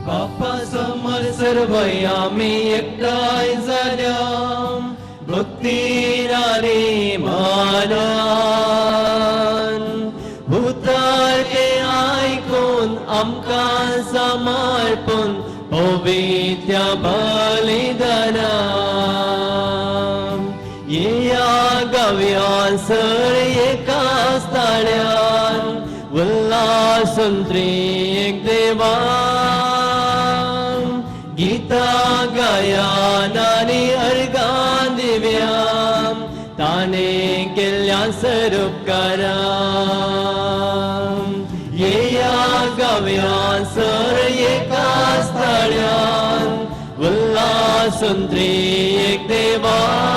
बाप्पा समोर सर्व आम्ही एकटाय झाल्या भक्तीरारे मानान भूतारके ऐकून आमकां समर्पण पवित्र बलिदानां या गव्यांसर एकाच ताळ्यान उल्हासून त्रिएक देवान गीता गायन आनी अर्गां दिव्यां ताणे केल्ल्या सरूपकारां या गव्यांसर एकाच ताळ्यान उल्हासून त्रिएक देवान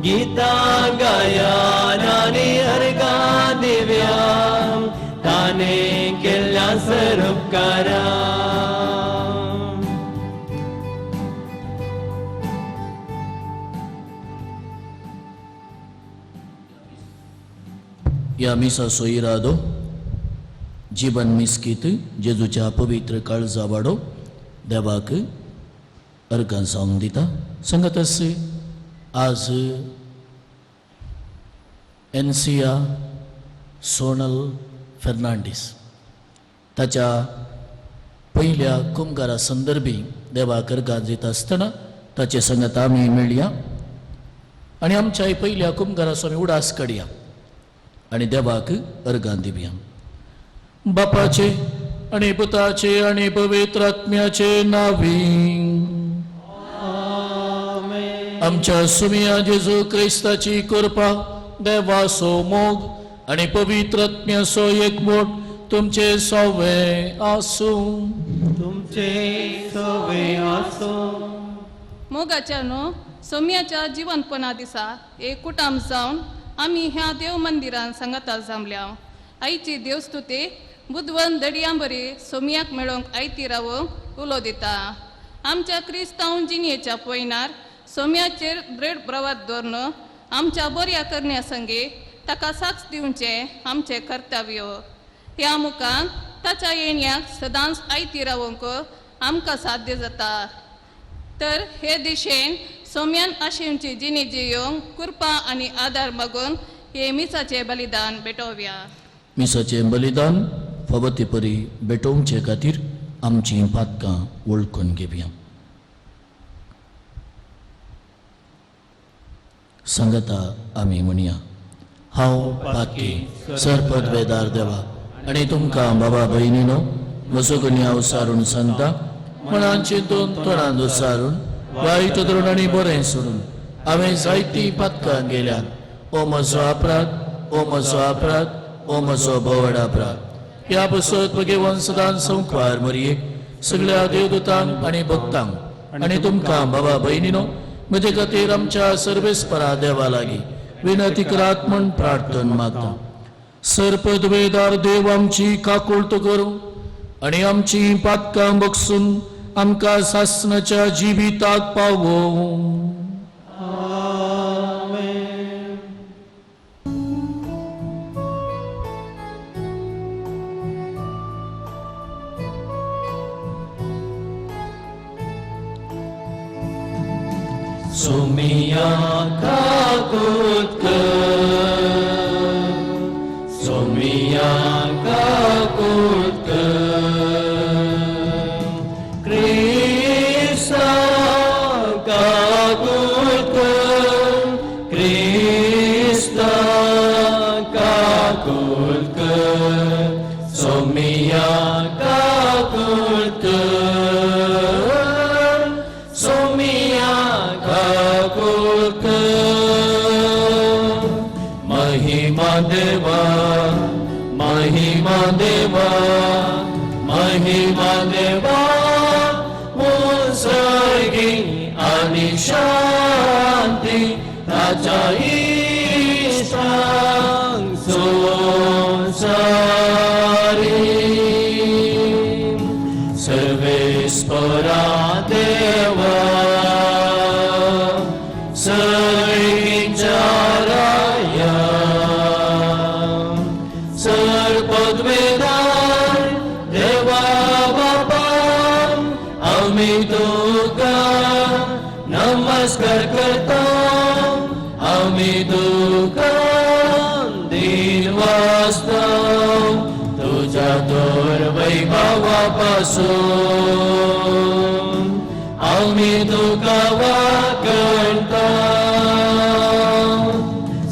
गीता गायन आनी अर्गां दिव्यां ताणे केल्ल्या सरूपकारां या मिसा सोयीरादो जीवन मिस्कीत जेजूच्या पवित्र काळजा वाडो देवाक अर्गां जावंक दिता. सांगतस आज एनसिया सोनल फेर्नांडीस ताच्या पहिल्या कुमगारा संदर्भी देवाक अर्गां दित आसतना ताचे संगत आमी मेळया आनी आमच्या पहिल्या कुमगाराचो आमी उडास काडया आनी देवाक अर्गां दिवया. बापाचे आनी पुताचे आनी पवित्र आत्म्याचे नांवी आमच्या सुमिया जेजू क्रिस्ताची कृपा देवाचो मोग आनी पवित्र आत्म्याचो एकवट तुमचे सवे आसूं. तुमचे सवे आसूं. मोगाच्या न्हू सोम्याच्या जीवनपणा दिसा एक कुटाम जावन आमी ह्या देव मंदिरान सांगाता जमल्या. आईची देवस्तुती बुधवन दडयांबरी सोमयाक मेळोंक आयती रावोंक उलो दिता. आमच्या क्रिस्तांव जिणेच्या पयनार सोम्याचेर दृढ प्रवाद दवरून आमच्या बऱ्या करण्या संगे ताका साक्ष दिवचे आमचे कर्तव्य. ह्या मुखान ताच्या येण्याक सदांच आयती रावोंक आमकां साध्य जाता. तर हे दिशेन सोम्यान आशेंची जिणी जियोंक कृपा आनी आदार मागून हे मिसाचे बलिदान भेटोवया. मिसाचे बलिदान फवते परी भेटोवचे खातीर आमची पातकां वळखून घेवया. सांगता आमी म्हणया. हांव पातकी सरपद वेदार देवा आनी तुमकां बाबा भयणीनो म्हजो गुन्यांव सारून सांगता. मनान चिंतून तोंडान उसारून वायट धरून आनी बरें सोडून हांवें जायतीं पातकां गेल्यात. ओ म्हजो अपराध, ओ म्हजो अपराध, ओ म्हजो बोवाड अपराध. ह्या बसत भगवान सदांच संख्वार मरये सगळ्या देवदूतांक आनी भक्तांक आनी तुमकां बाबा भयणीनो म्हजे खातीर आमच्या सर्वेस्परा देवा लागीं विनंती करात म्हूण प्रार्थना मागता. सरपद वेदार देव आमची काकुळट करूं आनी आमची पातकां बगसून आमकां सासणाच्या जिविताक पावो. सोमिया काकुळट कर, सोमिया काकुळट कर, क्रिस्ता काकुळट कर, क्रिस्ता काकुळट कर, सोमिया काकुळट कर, सोमिया काकुळट कर. महिमा देवा, महिमा देवा, महिमा देवा, मुसर्गी आनी शांती ताच्या इष्टांक संसारी. सर्वेस्परा देवा सर्वीच्या राया सरपद वेदार देवा आम्ही तुका नमस्कार करता आम्ही तुका दिन वास्तव तुझ्या तोर वैभवापासून आम्ही तुका वाकणता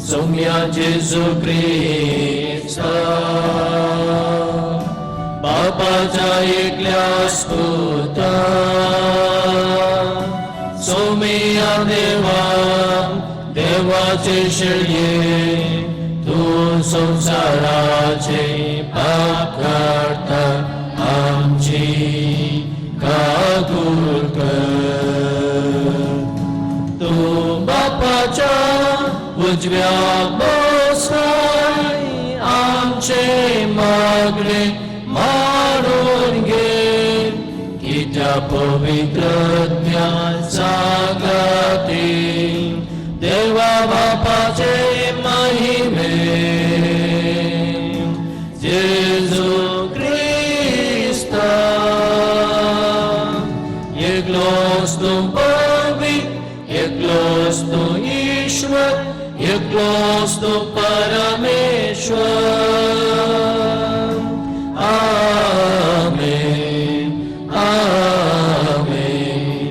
सौम्या जेजू ख्रिस्त बापाच्या एकल्या स्तुता सौम्या देवा देवाचे शेळये तू संसाराचे पाप काढता आमची काकूर कर तू बापाच्या उजव्या बसाय आमचे मागणे मारून घे की त्या पवित्रज्ञाचा गाती देवा बापाचे महिमे जेजू ख्रिस्ता एकलोस तू पवित्र एकलोस तू ईश्वर एकलोस तू परमेश्वर आमेन आमेन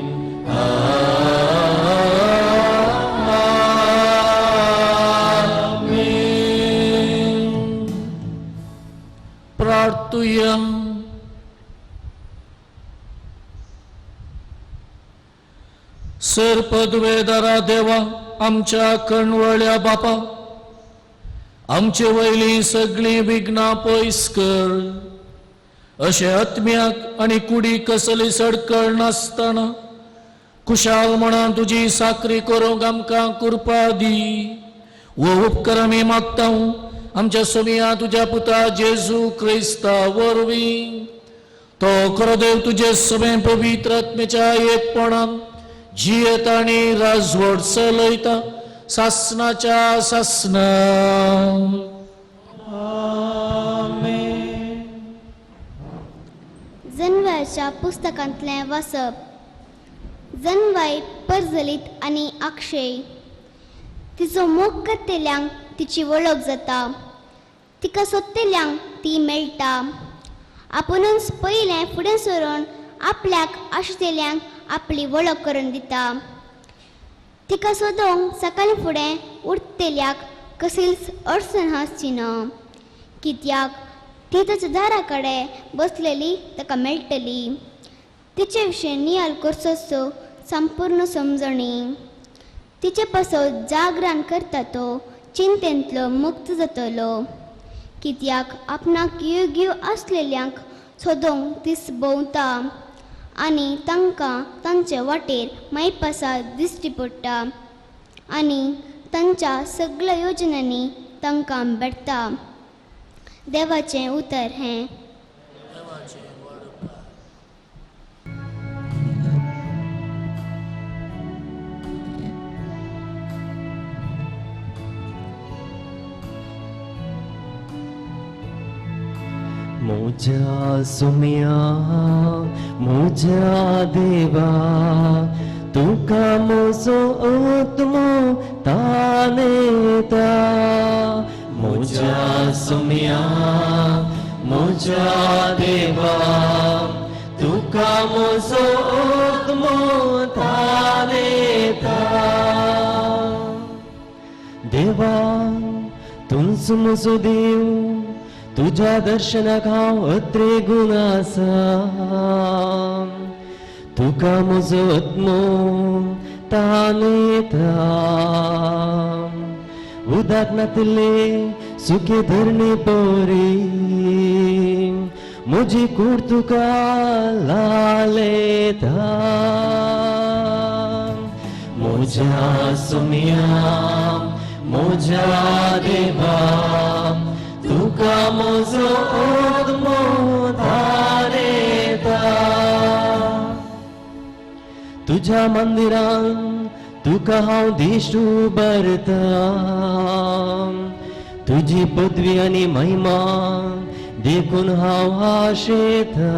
आमेन प्रार्थूया. सरपदवेदारा देवा आमच्या कणवळ्या बापा आमचे वयली सगळी विघ्ना पयस कर अशे आत्म्याक आनी कुडी कसली सडकळ नासतना कुशाल म्हणा तुजी साकरी करूंक आमकां कृपा दी वो उपकार आमी मागता आमच्या सोमिया तुज्या पुता जेजू क्रिस्ता वरवीं तो खरो देव तुजे सगळे पवित्र आत्मेच्या एकपणान जियेता आनी राजवट चलयता सासनाच्या सासना. जन्वाच्या पुस्तकांतले वाचप. जन्वाय परजलीत आनी अक्षय तिचो मोग करतेल्यांक तिची वळख जाता तिका सोदतेल्यांक ती मेळटा आपुणूच पयलें फुडें सरून आपल्याक आशिल्ल्यांक आपली वळख करून दिता तिका सोदूंक सकाळीं फुडें उठतेल्याक कसलीच अडचण आसची ना कित्याक ती ताच्या दारा कडेन बसलेली ताका मेळटली तिचे विशीं नियाल करचो संपूर्ण समजणी तिचे पासत जागरान करता तो चिंतेंतलो मुक्त जातलो कित्याक आपणाक योग्य आसलेल्यांक सोदूंक तीस भोंवता आनी तांकां तांचे वाटेर मायपासा दिश्टी पडटा आनी तांच्या सगळ्या योजनांनी तांकां भेटता. देवाचें उतर हें. मोज्या सुमिया मोज्या देवा तुका मोजो आत्मो तानेता मोज्या सुमिया मोज्या देवा तुका मोजो आत्मो तानेता देवा तुंच म्हजो देव तुझ्या दर्शनाक हांव अत्रेगून आसा तुका म्हजो आत्मो तानेता उदाक नातिल्ले सुखे धरणी पोरी म्हजी कूड तुका लालेता म्हज्या सुमिया म्हज्या देवा तुका म्हजो आत्मो तानेता तुझ्या मंदिरान तुका हांव दिश्ट उबारता तुजी पदवी आनी महिमा देखून हांव आशेता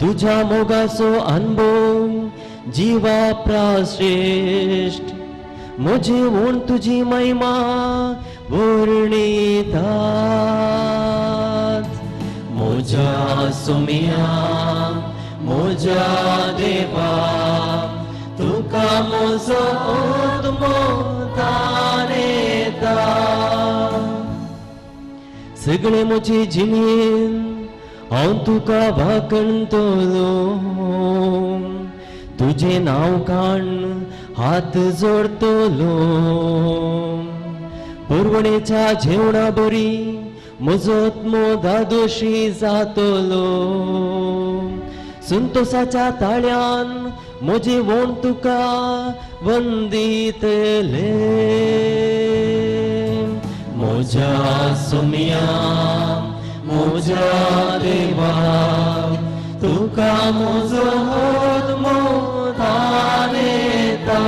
तू तुझ्या मोगाचो अनुभव जीवा प्राश्रेष्ठ म्हजे म्हूण तुजी महिमा वर्णितात म्हज्या सोम्या म्हज्या देवा तुका म्हजो आत्मो ताणेता सगळे म्हजे जिणेन हांव तुका भाकणतलो तुझे नाव काण हात जोडतलो पुरवणेच्या जेवणा बरी म्हजो आत्मो दादोशी जातलो संतोषाच्या ताळ्यान म्हजे वोण तुका वंदितले म्हज्या सोम्या म्हज्या देवा तुका म्हजो आत्मो ताणेता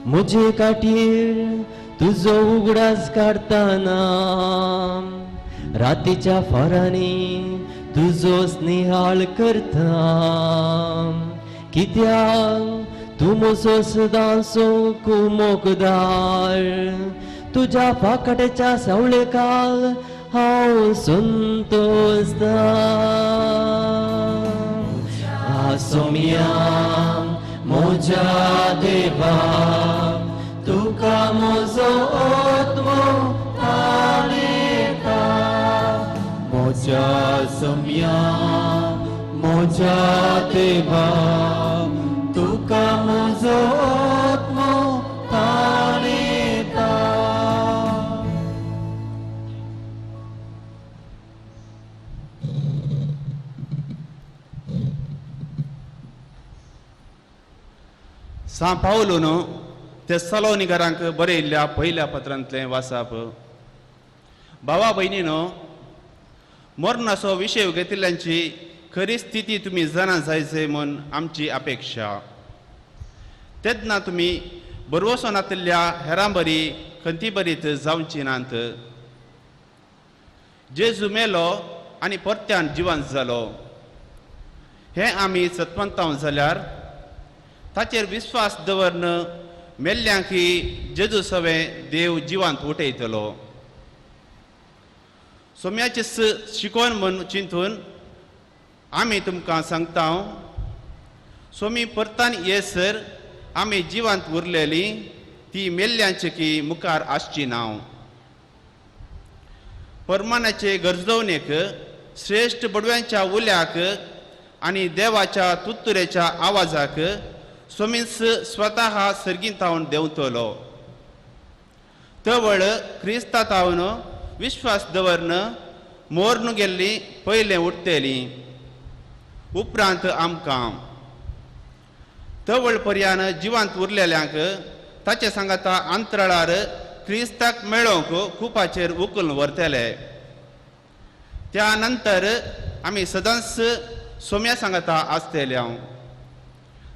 म्हजे काटीर तुजो उगडास काडटाना रातीच्या फारांनी तुजो स्नेहाळ करता कित्याक तूं म्हजो सदांचो कुमोकदार तुझ्या फाकड्याच्या सावळेकाल हांव संतोषता सोम्या म्हज्या देवा तुका म्हजो आत्मो ताणेता म्हज्या सोम्या म्हज्या देवा तुका म्हजो आत्मो ताणेता सान पावलोन तेसलोनिकरांक बरयल्ल्या पयल्या पत्रांतलें वाचप भावा भयणीनो मरणाचो विशय घेतिल्ल्यांची खरी स्थिती तुमी जाणा जायचे म्हूण आमची अपेक्षा तेन्ना तुमी बरवसोनांतल्या हेरां बरी खंती बरीत जावची नात जेजू मेलो आनी परत्यान जिवंत जालो हें आमी सत्वंताव जाल्यार ताचेर विश्वास दवरन मेल्ल्यांकी जेजू सवें देव जिवंत उठयतलो सोम्याची शिकोवन म्हूण चिंतून आमी तुमकां सांगता सोमी परतान येसर आमी जिवंत उरलेली ती मेल्ल्यांची की मुखार आसची ना परमानाचे गरजवणेक श्रेश्ठ बडव्यांच्या उल्याक आनी देवाच्या तुत्तुरेच्या आवाजाक सोमीस स्वता सर्गीतावन देंवतलो तवळ क्रिस्तातावन विश्वास दवरन मोरन गेल्ली पयलें उठतेली उपरांत आमकां तवळ पर्यान जिवंत उरलेल्यांक ताचे सांगाता अंतराळार क्रिस्ताक मेळोवंक खुपाचेर उखलून व्हरतले त्या नंतर आमी सदांच सोम्या सांगाता आसतले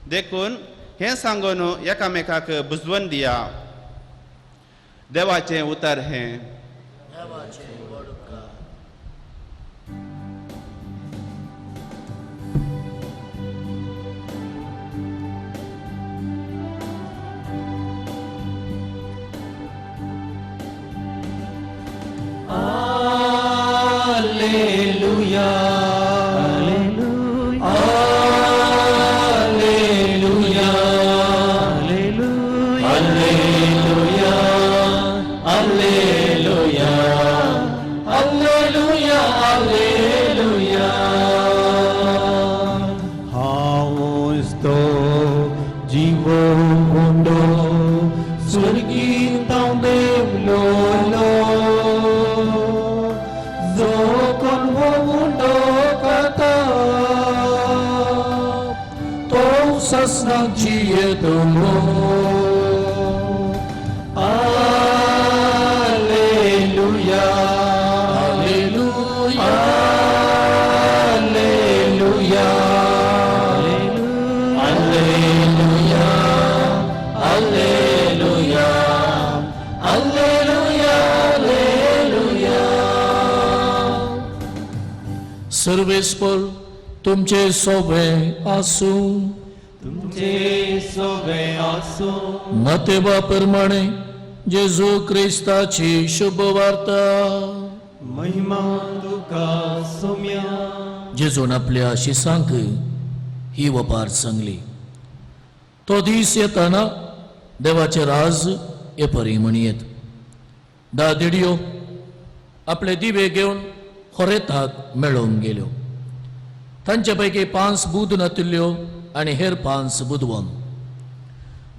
देखून हें सांगून एकामेकाक बुजवण दिया देवाचें उतर हें Alleluia, Alleluia, Alleluia, Alleluia, Alleluia, Alleluia, Alleluia. Hausto jivo mundo surgita devlolo Zokon wo mundo kata Tosas ng chiedomo Alleluia Alleluia Alleluia Alleluia Alleluia Alleluia Alleluia सर्वेस्पर तुमचे सोबे आसूं. तुमचे सोबे आसो नातेबा प्रमाणे जेजू क्रिस्ताची शुभ वार्ता. महिमा तुका सोम्या. जेजून आपल्या शिसांक ही वपार सांगली. तो दीस येताना देवाचे राज येपरी म्हणयेत. दादिड्यो आपले दिवे घेवन होरेताक मेळोवंक गेल्यो. तांचे पैकी 5 बूद नातिल्ल्यो आनी हेर 5 बुदवंत.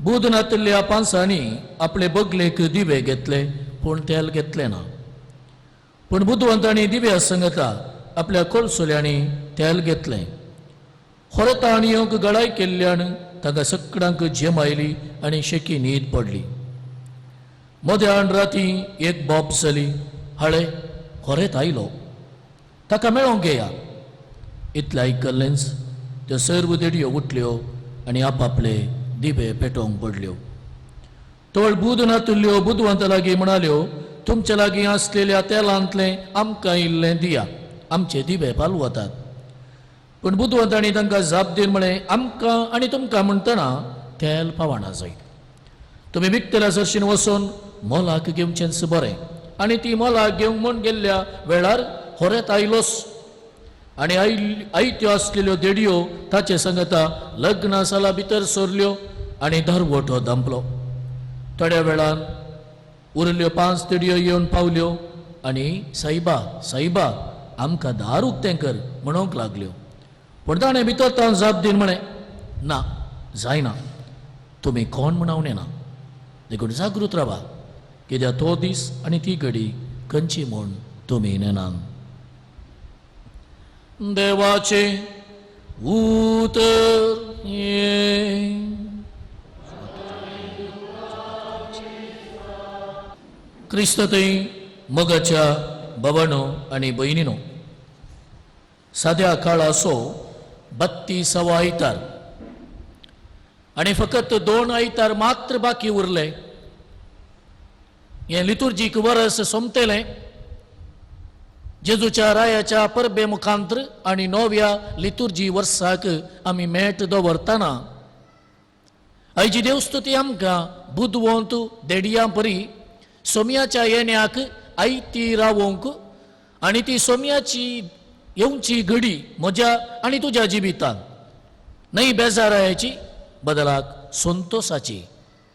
बूद नातिल्ल्या 5 आपले बगलेक दिवे घेतले पूण तेल घेतले ना. पूण बुदवंतांनी दिव्या संगता आपल्या कोलसुल्यांनी तेल घेतले. होरताणियोक गळाय केल्ल्यान ताका सगळ्यांक झेम आयली आनी शेकी न्हीद पडली. मध्यान राती एक बोब जाली. हळे होरेत आयलो. ताका मेळोंक घेया. इतलें आयकल्लेंच त्यो सर्व देडयो उठल्यो आनी आपापले दिवे पेटोवंक पडल्यो. तोळ बूद नातिल्ल्यो बुदवंत लागीं म्हणाल्यो, तुमचे लागीं आसलेल्या तेलांतलें आमकां इल्लें दिया, आमचे दिवे पालवतात. पूण बुदवंतांनी तांकां जाप दिवन म्हळें, आमकां आनी तुमकां म्हणटना तेल पावना जाय. तुमी विकतल्या सरशीन वचून मोलाक घेवचेंच बरें. आनी ती मोलाक घेवंक म्हूण गेल्ल्या वेळार होरेत आयलोस. आनी आयत्यो आसलेल्यो देडयो ताचे संगता लग्ना साला भितर सरल्यो आनी धारवटो दंपलो. थोड्या वेळान उरिल्ल्यो 5 देडयो येवन पावल्यो आनी साईबा साईबा आमकां दार उक्तें कर म्हणूंक लागल्यो. पूण ताणें भितर तावन जाप दिवन म्हळें, ना जायना, तुमी कोण म्हणावने ना. देखून जागृत रावा, कित्याक तो दीस आनी ती घडी खंयची म्हूण तुमी नेनात. देवाचे उतर ये. क्रिस्ततय मोगाच्या भावांनो आनी भयणीनो, साद्या काळ असो 32वा आयतार आनी फकत 2 आयतार मात्र बाकी उरले. हें लितुर्जीक वर्स सोंपतलें. जेजूच्या रायाच्या परबे मुखांतर आनी 9व्या लितुर्जी वर्साक आमी मेट दवरतना आयची देवस्तुती आमकां बुदवंत देडयां परी सोम्याच्या येण्याक आयती रावोंक आनी ती सोम्याची येवची घडी म्हज्या आनी तुज्या जिवितांत न्हय बेजारायाची, बदलाक संतोषाची,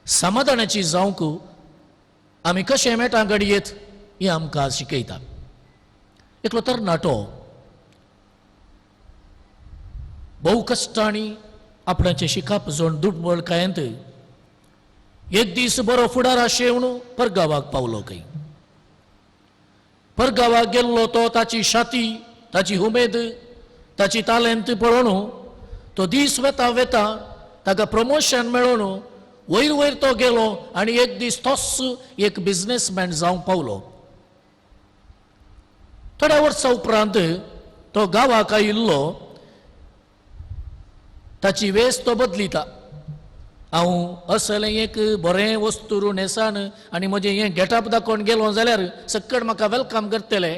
समाधानाची जावंक आमी कशें मेटा घडयेत हें आमकां शिकयता. एकलो तरणाटो भोव कश्टांनी आपणाचें शिकाप जोड दुडबळ कायंत एक दीस बरो फुडार आशेवन परगांवाक पावलो. खंय परगांवाक गेल्लो तो ताची शाती, ताची उमेद, ताची तालंत पळोवन तो दीस वेता वेता ताका प्रमोशन मेळोन वयर वयर तो गेलो आनी एक दीस तोच एक बिझनेसमॅन जावंक पावलो. थोड्या वर्सां उपरांत तो गांवाक आयिल्लो. ताची वेस तो बदलिता. हांव असलें एक बरें वस्तूर न्हेसान आनी म्हजें हें गेटअप दाखोवन गेलो जाल्यार सक्कड म्हाका वेलकम करतले.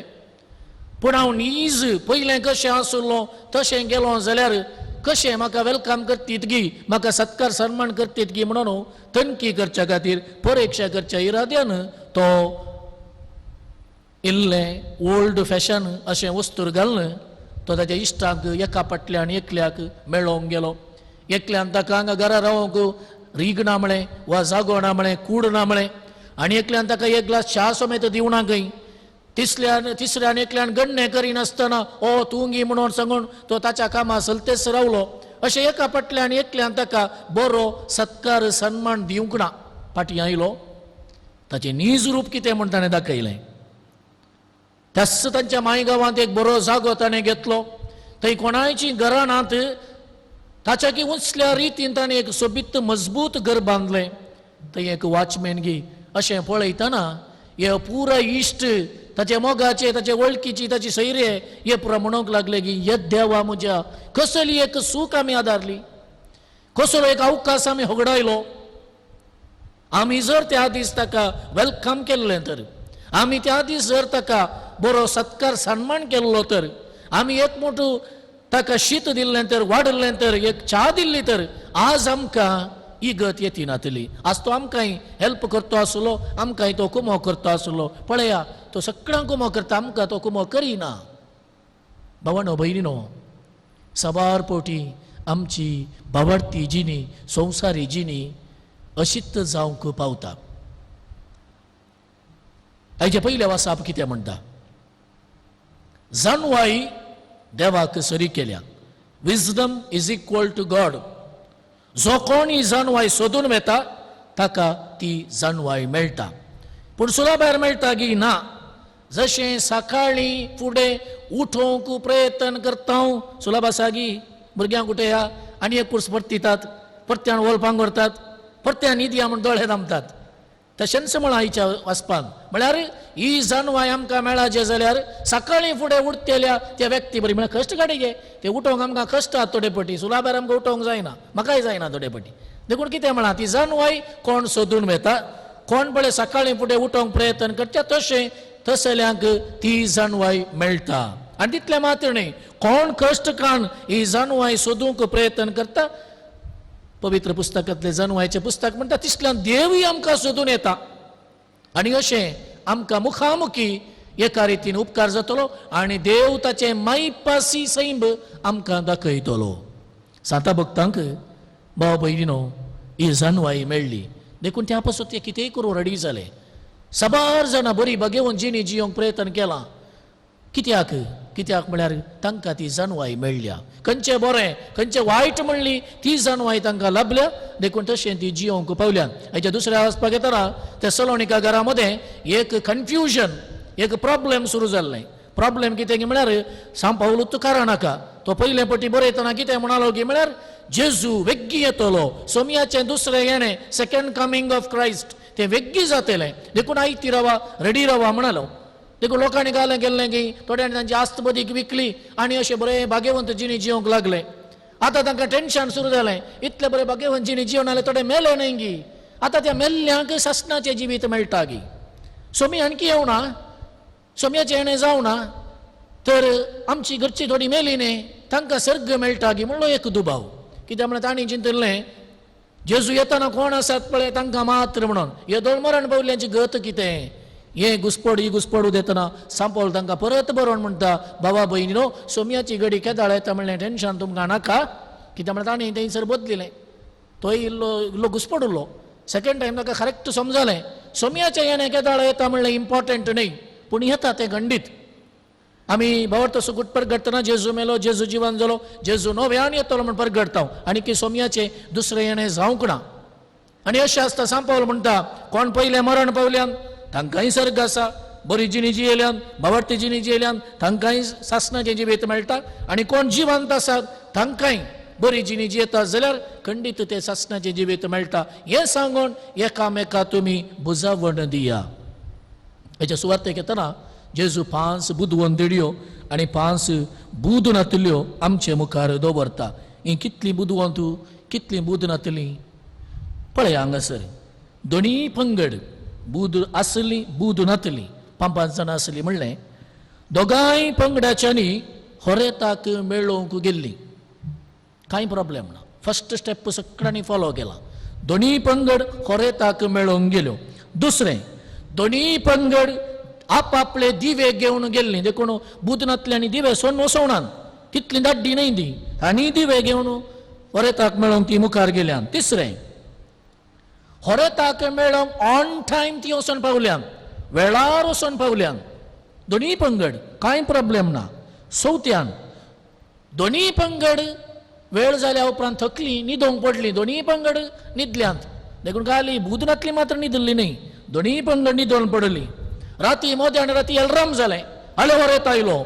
पूण हांव नीज पयलें कशें आसलो तशें गेलो जाल्यार कशें म्हाका वेलकम करतीत गी, म्हाका सत्कार सन्मान करतीत गी म्हणून तणकी करच्या खातीर परीक्षा करच्या इराद्यान तो इल्लें ओल्ड फॅशन अशें वस्तूर घालून तो ताच्या इश्टांक एका फाटल्यान एकल्याक मेळोवंक गेलो. एकल्यान ताका हांगा घरा रावंक रीग ना म्हळें वा जागो ना म्हळें, कूड ना म्हळें. आनी एकल्यान ताका एक ग्लास च्या समेत दिवना खंय. तिसऱ्यान एकल्यान गण्णे करिनासतना ओ तूं गी म्हणून सांगून तो ताच्या कामा सलतेस रावलो. अशें एका फाटल्यान एकल्यान ताका बरो सत्कार सन्मान दिवंक ना. फाटीं आयलो. ताचें नीज रूप कितें म्हण ताणें दाखयलें. त्याच तांच्या मायगांवांत एक बरो जागो ताणें घेतलो. थंय कोणायचीं घरां नात. ताच्या की उंचल्या रितीन ताणें एक सोबीत मजबूत घर बांदलें. थंय एक वॉचमॅन गी. अशें पळयतना हे पुराय इश्ट ताचे मोगाचे, ताचे वळखीची, ताची सैरे हे पुरा म्हणूंक लागले की ये देवा म्हज्या कसली एक सूख आमी आदारली, कसलो एक अवकाश आमी होगडायलो. आमी जर त्या दीस ताका वेलकम केल्लें तर, आमी त्या दीस जर ताका बरो सत्कार सन्मान केल्लो तर, आमी एक मोठो ताका शीत दिल्लें तर वाडलें तर एक च्या दिल्ली तर आज आमकां ही गत येती नातली. आज तो आमकांय हेल्प करतो आसलो, आमकांय तो कुमो करतो आसलो. पळया तो सगळ्यांक कुमो करता, आमकां तो कुमो करिना. भावांनो भयणीनो, सवार पोटी आमची भावार्थी जिणी संवसारी जिणी अशीच जावंक पावता. हाचे पयले वासाप कितें म्हणटा, जाणवाई देवाक सरी केल्या. Wisdom is equal to God. जो कोण ही जाणवाई सोदून वेता ताका ती जाणवाई मेळटा. पूण सुला भायर मेळटा की ना. जशें सकाळीं फुडें उठोवंक प्रयत्न करता सुलभ आसा की भुरग्यांक उठया आनी एक पुरस परतितात, परत्यान वळपांक व्हरतात, परत्यान न्हीद या म्हूण दोळे धांपतात. तशेंच म्हणा आयच्या वाचपान. म्हळ्यार ही जाणवाय आमकां मेळा जे जाल्यार सकाळीं फुडें उठतेल्या त्या व्यक्ती बरी. म्हळ्यार कश्ट काडी गे ते उठोवंक आमकां कश्ट आहात थोडे पटी. सुला भायर आमकां उठोवंक जायना, म्हाकाय जायना थोडे पटी. देखून कितें म्हणा, ती जाणवाय कोण सोदून वेता, कोण पळय सकाळीं फुडें उठोवंक प्रयत्न करता तशें तसल्यांक ती जाणवाय मेळटा. आनी तितले मात्र न्ही, कोण कश्ट काण ही जाणवाय सोदूंक प्रयत्न करता, पवित्र पुस्तकांतले जाणवायचे पुस्तक म्हणटा तिसल्यान देवूय आमकां सोदून येता. आनी अशें आमकां मुखामुखी एका रितीन उपकार जातलो आनी देव ताचे मायपासी सैम आमकां दाखयतलो. सांता भक्तांक भाव भयणीनो, ही जाणवाई मेळ्ळी. देखून त्या पासून ते कितेंय करूं रेडी जाले. सबार जाणां बरी बागेवन जिणी जियोंक प्रयत्न केला. कित्याक म्हळ्यार तांकां ती जाणवाई मेळ्ळ्या. खंयचे बरें खंयचे वायट म्हणली ती जाणवाई तांकां लाभल्या. देखून तशें ती जियोंक पावल्या. हेच्या दुसऱ्या वाचपाक येताना तेसलोनिका घरा मदें एक कन्फ्युजन, एक प्रॉब्लेम सुरू जाल्लें. प्रॉब्लेम कितें की म्हळ्यार सांग पावलूच तुकारा नाका. तो पयले पटी बरयतना कितें म्हणालो की म्हळ्यार जेजू वेग्गी येतलो, सोमयाचें दुसरें येणें, सेकंड कमिंग ऑफ क्रायस्ट तें वेग्गी जातलें. देखून आयती रावा, रेडी रावा म्हणालो. देखून लोकांनी घालें गेल्लें की थोड्यांनी तांची आस्त बदीक विकली आनी अशें बरें भाग्यवंत जिणी जियोंक लागले. आतां तांकां टेन्शन सुरू जालें. इतले बरें भाग्यवंत जिणी जियोन जाल्यार थोडे मेले न्हय गी. आतां त्या मेल्ल्यांक ससनाचें जिवीत मेळटा गी. सोमी आणकी येवना, सोमयाचें येणें जावना तर आमची घरची थोडी मेली न्ही, तांकां सर्ग मेळटा गी म्हणलो एक दुबाव. कित्याक म्हळ्यार तांणी चिंतलें जेजू येताना कोण आसात पळय तांकां मात्र म्हणून. येदोळ मरण पावल्यांची गत कितें. हे घुसपड ही घुसपड देतना सांपोल तांकां परत बरोवन म्हणटा, बाबा भयणीनो सोमयाची घडी केदाळ येता म्हणलें टेन्शन तुमकां नाका. कित्याक म्हळ्यार तांणी थंयसर बदलिलें. तोय इल्लो घुसपड उरलो. सेकंड टायम ताका करेक्ट समजलें सोमयाचें येणें केदाळ येता म्हणलें इम्पॉर्टंट न्ही, पूण येता तें खंडीत. आमी भावार्थ सुकूट परगडटना जेजू मेलो, जेजू जिवन जालो, जेजू नव्यान येतलो म्हण परगडटा आनी की सोमयाचें दुसरें येणें जावंक ना. आनी अशें आसता सांपावल म्हणटा कोण पयलें मरण पावल्यान तांकांय सर्ग आसा, बरी जिणी जियेल्यान भावार्थी जिणी जियेल्यान तांकांय सासणाचें जिवीत मेळटा. आनी कोण जिवंत आसात तांकांय बरी जिणी जियेतात जाल्यार खंडीत तें सासणाचें जिवीत मेळटा. हें सांगून एकामेका तुमी बुजावण दिया. हेच्या सुवातेक येतना जेजू 5 बुदवंतड्यो आनी 5 बूद नातल्यो आमचे मुखार दवरता. ही कितलीं बुदवंतू कितलीं बूद नातलीं पळय हांगासर. दोनी पंगड बूद आसली बूद नातली 5 जाणां आसलीं म्हणलें. दोगांय पंगडाच्यांनी होरेताक मेळोवंक गेल्लीं. कांय प्रॉब्लेम ना. फर्स्ट स्टेप सगळ्यांनी फॉलो केला. दोनी पंगड होरेताक मेळोवंक गेल्यो. दुसरें दोनी पंगड आपआपले दिवे घेवन गेल्लीं. देखून बुदनांतल्यांनी दिवे सोन वसोवणान तितली दाड्डी न्हय ती. आनी दिवे घेवन होरेताक मेळोवंक ती मुखार गेल्यान. तिसरें होरेताक मेळोवंक ऑन टायम ती वचोन पावल्यान, वेळार वचोन पावल्यान. दोनी पंगड कांय प्रॉब्लेम ना. चवथ्यान दोनी पंगड वेळ जाल्या उपरांत थकली न्हिदोंक पडली. दोनी पंगड न्हिदल्यांत. देखून गाली बुदनांतली मात्र न्हिदली न्हय, दोनी पंगड न्हिदोन पडली. राती मोद्यान राती अलार्म जालें, आले होरेत आयलो.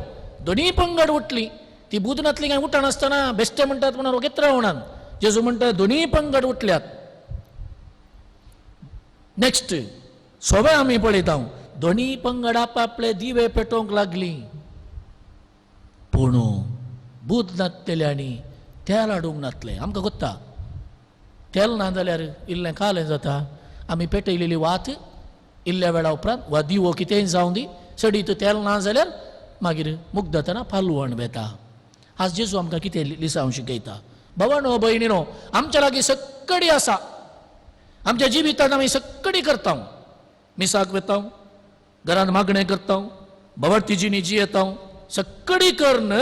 दोनी पंगड उठली. ती बुदनांतली कांय उठनासतना बेश्टे म्हणटात म्हणून ओगेत रावणान. जेजू म्हणटा दोनी पंगड उठल्यात. नेक्स्ट सोबे आमी पळयता दोनी पंगड आपआपले दिवे पेटोवंक लागली. पूण बूद नातलेल्यांनी तेल हाडूंक नातलें. आमकां कोत्ता तेल ना जाल्यार इल्लें कालें जाता. आमी पेटयलेली वात इल्ल्या वेळा उपरांत वा दिवो कितेंय जावं दी, सडीत तेल ना जाल्यार मागीर मुग्धतना पालवण बेता. आज जेजू आमकां कितें लिसांव शिकयता. भावांनो भयणीनो, आमच्या लागीं सक्कडी आसा. आमच्या जिवितांत आमी सक्कडी करता. मिसाक वेता, घरांत मागणें करता, भवार्थीजीनी जियेता, सक्कडी कर न.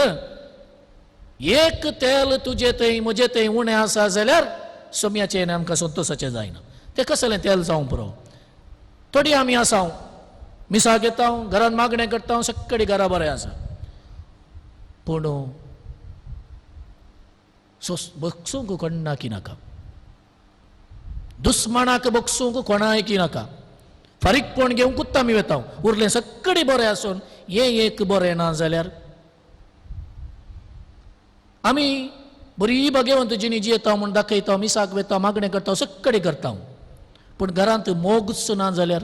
एक तेल तुजे थंय म्हजे थंय उणें आसा जाल्यार सोम्याचें येणें आमकां संतोशाचें जायना. तें कसलें तेल जावं पुरो. थोडी आमी आसा मिसाक येता, घरांत मागणें करता, सक्कडी घरा बरें आसा. पूण बगसूंक कोण की नाका, दुस्मानाक बगसूंक कोणाय की नाका. फारीकपण घेवंकूच आमी वेता. उरलें सक्कडी बरें आसून हें एक बरें ना जाल्यार आमी बरी भगेवंतजीनी जियेता म्हूण दाखयता, मिसाक वेता, मागणें करता, सक्कडी करता. पूण घरांत मोगच ना जाल्यार,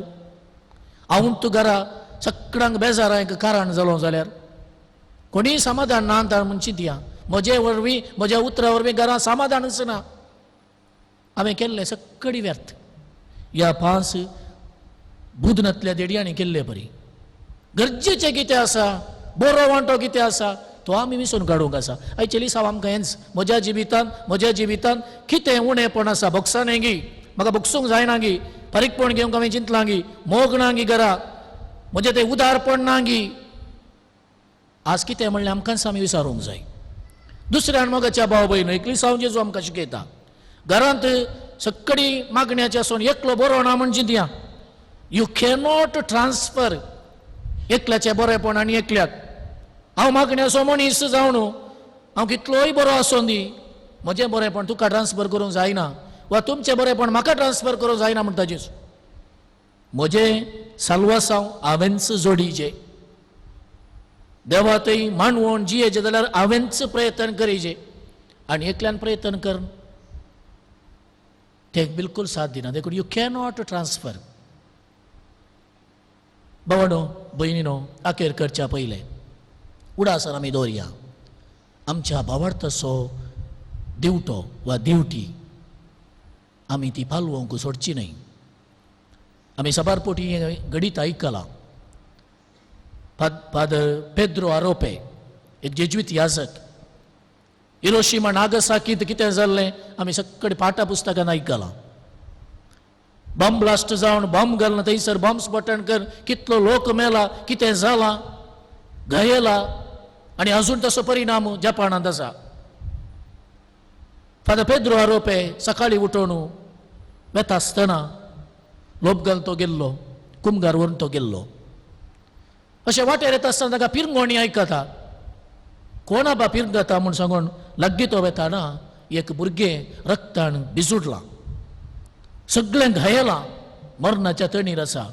हांव तूं घरा सक्कडांक बेजारांक कारण जालो जाल्यार कोणीय समाधान ना म्हूण चिंतया. म्हजे वरवीं, म्हज्या उतरा वरवीं घरांत समाधानच ना. हांवें केल्लें सक्कडी व्यर्थ. ह्या 5 बुधनांतल्या देडयांनी केल्ले बरी. गरजेचें कितें आसा, बरो वांटो कितें आसा, तो आमी विसरून काडूंक आसा. आयचे लिसांव आमकां हेंच, म्हज्या जिवितांत कितें उणेंपण आसा, भोगसाणें गी, म्हाका भोगसूंक जायना गी, फारीकपण घेवंक हांवें चिंतलां गी, मोग ना गी घरा, म्हजें तें उदारपण ना गी. आज कितें म्हणलें आमकांच आमी विचारूंक जाय. दुसऱ्यान मोगाच्या भाव भयण, एक लिसांव जेजू आमकां शिकयता. घरांत सक्कडी मागण्याचें आसून एकलो बरो ना म्हण चिंतया. यू कॅनॉट ट्रान्सफर एकल्याचें बरेंपण आनी एकल्याक. हांव मागण्याचो मनीस जावं न्हू, हांव कितलोय बरो आसूं दी, म्हजें बरेंपण तुका ट्रान्सफर करूंक जायना, वा तुमचें बरेंपण म्हाका ट्रान्सफर करूंक जायना म्हणटा जेजू. म्हजें साल्वासांव हांवेंच जोडीचें. देवा थंय मांडवण जियेचें जाल्यार हांवेंच प्रयत्न करीचे. आनी एकल्यान प्रयत्न कर तें बिलकुल साथ दिना. देखून यू कॅनॉट ट्रान्सफर. भावांनो भयणीनो, आखेर करच्या पयलें उडासान आमी दवरया. आमच्या भावार्थाचो दिवटो वा दिवटी आमी ती पालवंक सोडची न्हय. आमी सबारपोटी हें गणीत आयकलां. फादर पेद्रो आरोपे, एक जेजुईत याजक, हिरोशिमा नागासाकींत कितें जाल्लें आमी सक्कडी पाठा पुस्तकांत आयकलां. बॉम्ब ब्लास्ट जावन बॉम्ब घालना, थंयसर बॉम्ब स्फोटणकर कितलो लोक मेला, कितें जालां, घायला, आनी अजून तसो परिणाम जपानांत आसा. फादर पेद्रो आरोपे सकाळीं उठून वेता आसतना लोबगाल तो गेल्लो, कुमगार व्हरून तो गेल्लो. अशें वाटेर येता आसतना ताका पिरंगोणी आयकता. कोण बा पिरंगता म्हूण सांगून लागीं तो वेताना एक भुरगें रक्तान भिजुडलां, सगळें घायलां, मरणाच्या तणीर आसा.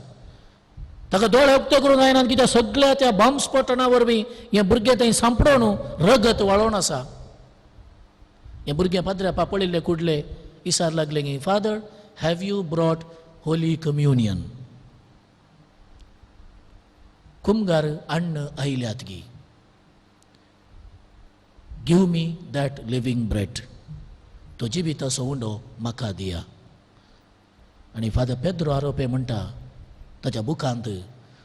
ताका दोळे उक्ते करूंक जायना, कित्याक सगळ्या त्या बॉम्ब स्फोटना वरवीं हें भुरगें थंय सांपडून रगत वाळोवन आसा. हें भुरगें पाद्र्या पळयल्ले कुडले इसार लागले की, father have you brought holy communion. कुमगार अन्न आयल्यात गी, give me that living bread. तो जिविताचो उंडो म्हाका दिया. आनी फादर पेद्रो आरोपे म्हणटा ताच्या बुकांत,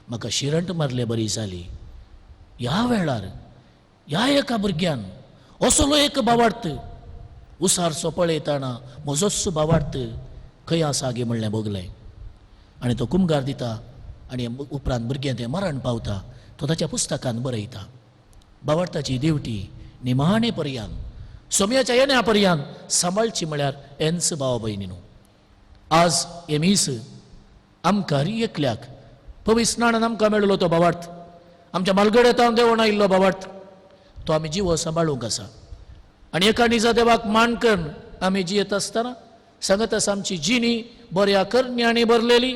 म्हाका शिरंट मारले बरी जाली. ह्या वेळार ह्या एका भुरग्यान असलो एक भावार्थ उसारचो पळयतना म्हजोच भावार्थ खंय आसा गे म्हणलें भोगलें. आनी तो कुमगार दिता आनी उपरांत भुरगें तें मरण पावता. तो ताच्या पुस्तकांत बरयता. भावार्थाची दिवटी निमाणे पर्यंत, सोम्याच्या येण्या पर्यंत सांबाळची म्हळ्यार हेंच भाव भयणीनो. आज हे मीस आमकां हर एकल्याक पवित्र स्नानान आमकां मेळिल्लो तो भावार्थ, आमच्या मालगड्यातावन देवून आयिल्लो भावार्थ, तो आमी जिवो सांबाळूंक आसा. आनी एका निजा देवाक मान करून आमी जियेत आसतना सांगत आसा, आमची जिणी बऱ्या करण्यांनी भरलेली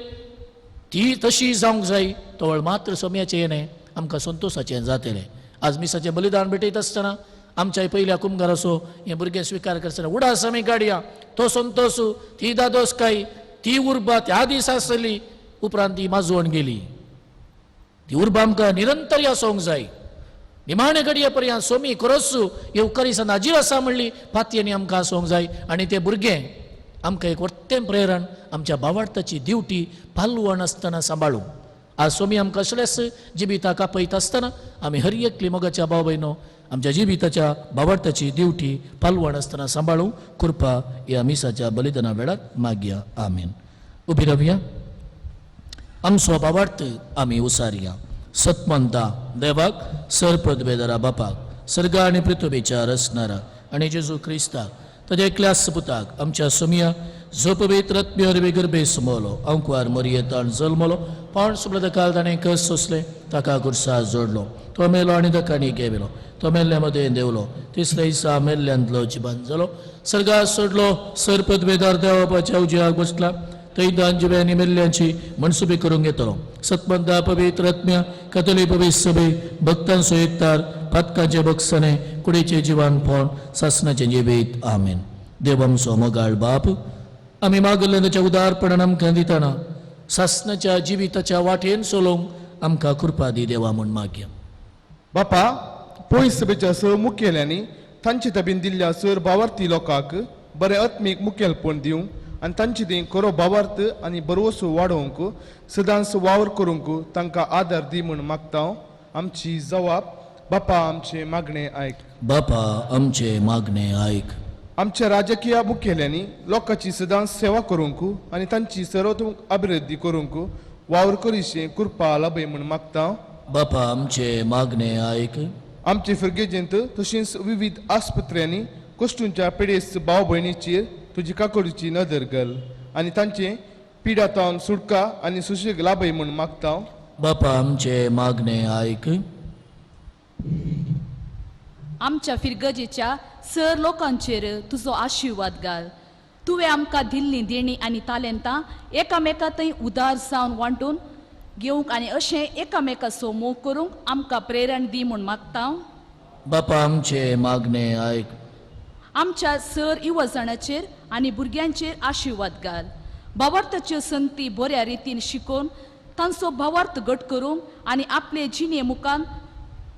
ती तशी जावंक जाय. तवळ मात्र सोम्याचें येणें आमकां संतोशाचें जातलें. आज मिसाचें बलिदान भेटयत आसतना आमच्या पयल्या कुमगाराचो हें भुरगें स्विकार करतना उडास आमी काडया. तो संतोश, ती दादोसकाय, ती उर्बा त्या दीस आसली, उपरांत ती माजवण गेली. ती उर्बा आमकां निरंतर आसूंक जाय. निमाणे घडये पर्यंत सोमी खरोच येवकारी सन हाजीर आसा म्हणली फातयेनी आमकां आसूंक जाय. आनी तें भुरगें आमकां एक वर्तें प्रेरण आमच्या भावार्थाची दिवटी पालवण आसतना सांबाळूंक. आज सोमी आमकां असलेच जिबिताक आपयता आसतना आमी हर एकली मोगाच्या भाव भयणो आमच्या जिविताच्या भावार्थाची दिवटी पालवण असताना सांभाळू कृपा या मिसाच्या बलिदाना वेळात मागया आमेन. उभी रावया. आमचो भावार्थ आमी उसारया. सत्मंता देवाक सरपदवेदारा बापाक सर्ग आनी पृथ्वीच्या रचणारा आनी जेजू क्रिस्ताक ताच्या एकल्या सपुताक आमच्या सुमिया जो पवित्र आत्म्य गर्भे सुमवलो अंकुवार मरियेतान जल्मलो पण सुब्रत काल ताणें कस सोसले ताका कुर्सा जोडलो तो मेलो आनी दकांनी गेलो तो मेल्ल्या मध्ये देवलो तिसऱ्या दिसा मेल्ल्यांतलो जिबान जालो सर्गात सोडलो सरपदवेदार देवापाच्या उजयाक बसला थंय दांजिवे आनी मेल्ल्यांची मनसुबी करूंक येतलो. सत्मंता पवित्र आत्म्य कथोलीक पवित्र सभे भक्तांचो एकतार पातकांचे बक्षणे कुडीचे जिवान फोण सासणाचे जिवीत आमेन. देव आमचो मोगाळ बाप आमी मागल्ले ताच्या उदारपणान आमकां दिताना सासणाच्या जिविताच्या वाटेन चलोवंक आमकां कृपा दी देवा म्हूण मागया. बापा पयस सभेच्या स मुखेल्यांनी तांचे ताब्यान दिल्ल्या सर भावार्थी लोकांक बरें आत्मीक मुखेलपण दिवंक आनी तांचे ती खरो भावार्थ आनी बरवसो वाडोवंक सदांच वावर करूंक तांकां आदार दी म्हूण मागता. आमची जबाब बापा आमचे मागणे आयक. बापा आमचे मागणे आयक. आमच्या राजकीय मुखेल्यांनी लोकांची सदांच सेवा करूंक आनी तांची सर्वतोमुख अभिवृद्धी करूंक वावर करीशे कृपा लाभय म्हूण मागता. बापा आमचे मागणे आयक. आमचे फिरगेजेंत तशेंच विविध आस्पत्र्यांनी कश्टूंच्या पिडेस्त भाव भयणीचेर तुजी काकडीची नदर घाल आनी तांचे पिडातावन सुटका आनी सुशेग लाभय म्हूण मागता. बापा आमचे मागणे आयक. आमच्या फिरगजेच्या सर लोकांचेर तुजो आशिर्वाद घाल. तुवें आमकां दिल्लीं देणी आनी तालेंतां एकामेका थंय उदार जावन वांटून घेवंक आनी अशें एकामेकाचो मोग करूंक आमकां प्रेरण दी म्हूण मागता. बापा आमचे मागणे आयक. आमच्या सर युवजणांचेर आनी भुरग्यांचेर आशिर्वाद घाल. भावार्थाच्यो संती बऱ्या रितीन शिकोवन तांचो भावार्थ घट करूंक आनी आपले जिणे मुखान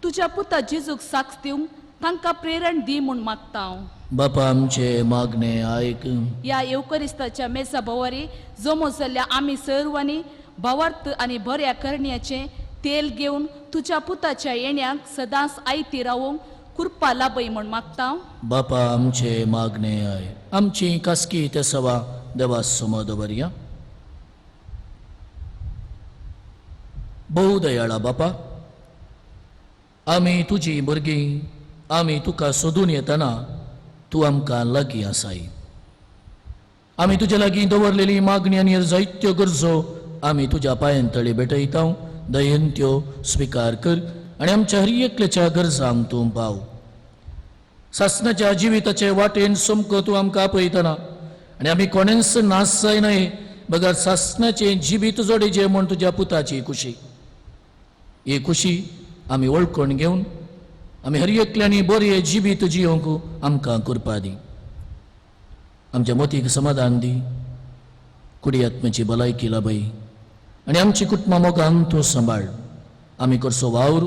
तुज्या पुता जेजूक साक्ष दिवंक तांकां प्रेरण दी म्हूण मागता. बापा आमचे मागणे आयक. ह्या येवकरिस्ताच्या मेजा भोवारी जमो जाल्ल्या आमी सर्वांनी भावार्थ आनी बऱ्या करण्याचें तेल घेवन तुज्या पुताच्या येण्याक सदांच आयती रावूंक कृपा लाभय म्हूण मागता. बापा आमचे मागणे आय. आमची कास्की ते सवा देवा समोर दवरया. भोव दयाळा बापा आमी तुजी भुरगीं आमी तुका सोदून येतना तूं आमकां लागीं आसाय. आमी तुजे लागीं दवरलेली मागणी आनी जायत्यो गरजो आमी तुज्या पांयांतळी भेटयता. दयेन त्यो स्विकार कर आनी आमच्या हर एकल्याच्या गरजांक तूं पाव. सासणाच्या जिविताचे वाटेन समको तूं आमकां आपयतना आनी आमी कोणेंच नास जायनाय बगर सासणाचें जिवीत जोडिचें म्हूण तुज्या पुताची खुशी. ही खुशी आमी वळखून घेवन आमी हर एकल्यांनी बरें जिवीत जियोंक आमकां कृपा दी. आमच्या मोतीक समाधान दी. कुडी आत्म्याची भलायकी लाभय आनी आमची कुटुंबां मोगान तूं सांबाळ. आमी करचो वावर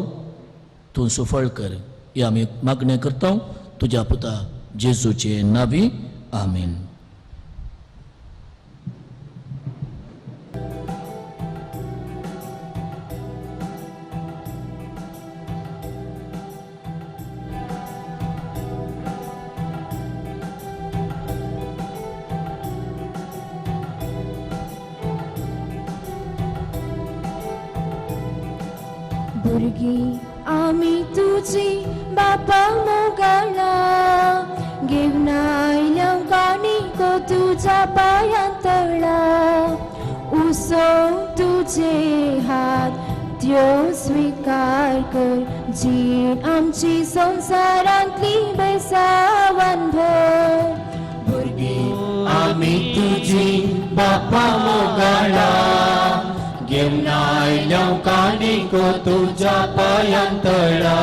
तूं सुफळ कर ही आमी मागणें करता तुज्या पुता जेजूचे नांवी आमीन. भुरगीं आमी तुजी बापा मोगाळा घेवन आयल्या काणीक तुज्या पांयां तळा. उसो तुजे हात त्यो स्विकार कर जीण आमची संवसारांतली बेसावान भर. भुरगीं आमी तुजी बापा मोगाळा घेवन आयल्या काणीक तुज्या पांयां तळा.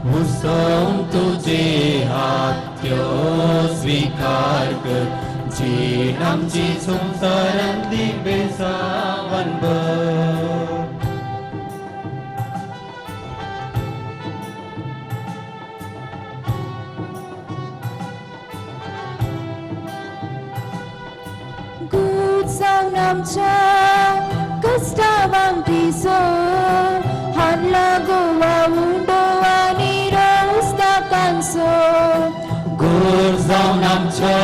हुसोन तुजे हात त्यो स्विकार कर जीण आमची संवसारांतली बेसावान भर. Good sound आमच्या कष्टावांक दिसो हाडला गोवा उंडो आनी रोव गोर जावन आमच्या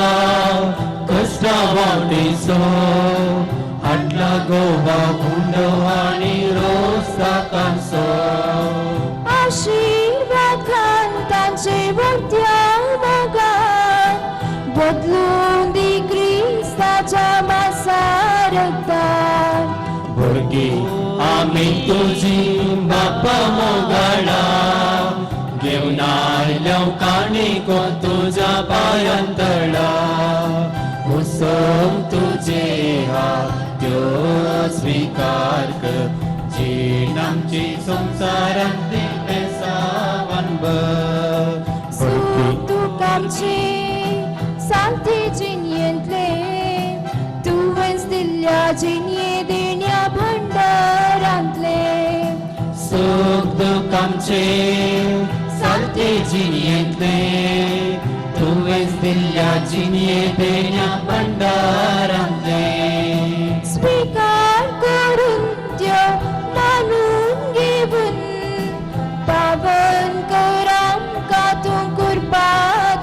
कश्टा वाटेचो हाटला गोवा गुंडो आनी रोस्ताकांचो आशीर्वाद घाल तांचे वरत्या मोगान बदलून दी क्रिस्ताच्या मासारतान भुरगीं आमी तुजी बापा मोगाळा घेवन आयल्या काणीको तुज्या पांयांतळा उसम तुजे हात त्यो स्वीकार कर जीण आमची संवसारांत बेसावन भर तुका आमचे सांगते जिणयेंतले तुवेंच दिल्ल्या जिणये देण्या भंडारांतले सुख दुख आमचे सारते जिणयेंतले तुवेंच दिल्ल्या जिणये देण्या भंडारांतले स्वीकार करून त्यो मानून घेवन पावन कर आमकां तूं कृपा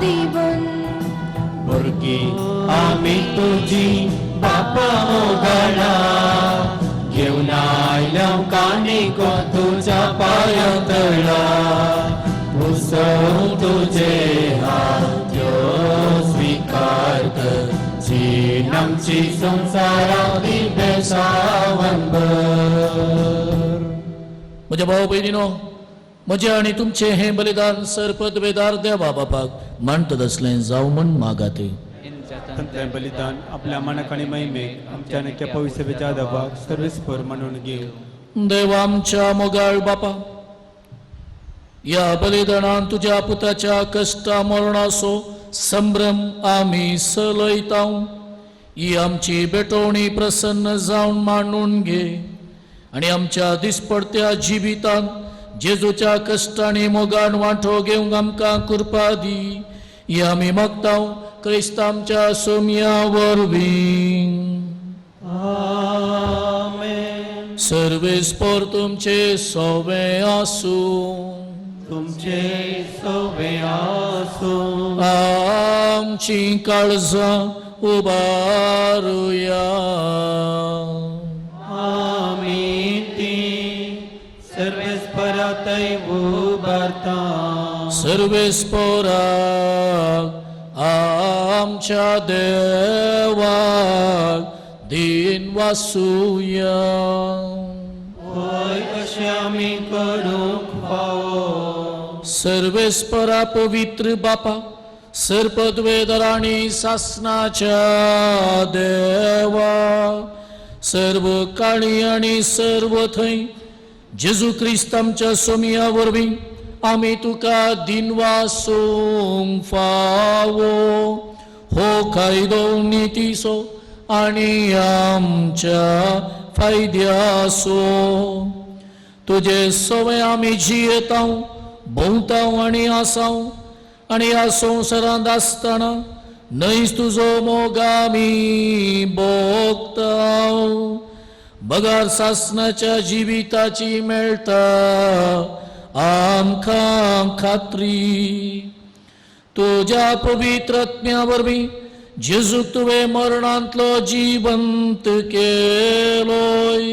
दिवन भुरगीं आमी तुजी बापा मोगाळा घेवन आयल्या काणीको तुज्या पांयांतळा उसळ तुजे हात त्यो स्वीकार कर जीण आमची संवसारांत बेसावन भर म्हज्या भाव भयणीनो म्हजे आनी तुमचे हे बलिदान सरपदवेदार देवा बापाक मानतत असलें जावं म्हण मागाते तंत्र बलिदान आपल्या मानक आणि महिमेक आमच्या नक्या पवित्रतेच्या आदाबाक सर्वेस्पर म्हणून घेऊ देवा आमच्या मोगाळ बापा या बलिदानान तुझ्या पुताच्या कष्टा मरणाचो संभ्रम आमी सलयता ही आमची बेटवणी प्रसन्न जावन मांडून घे आणि आमच्या दिसपडत्या जिवितान जेजूच्या कष्टांनी मोगान वांटो घेवंक आमकां कृपा दी ही आमी मागता क्रिस्तांच्या सोम्या वरवीं सर्वेस्पर तुमचे सोवे आसूं तुमचे सोवे आसूं आमची काळजां उबारुया आमी ती सर्वेस्परातय उबारता सर्वेस्पराक आमच्या देवाक दिन वासुया होय अशें आमी करूंक फावो सर्वेस्परा पवित्र बापा सरपदवेदराणी सासनाच्या देवा सर्व काळी आणि सर्व थंय जेजू क्रिस्त आमच्या सोमिया वरवीं आमी तुका दिनवासूंक फावो हो कायदो नितीसो आनी आमच्या फायद्यासो तुजे सवय आमी जियेता भोंवता आनी आसाव आनी ह्या संवसारांत आसतना न्हयच तुजो मोग आमी भोगता बगार सासनाच्या जिविताची मेळटा आमकां खात्री तुज्या पवित्र आत्म्या वरवीं जेजूक तुवें मरणांतलो जिवंत केलोय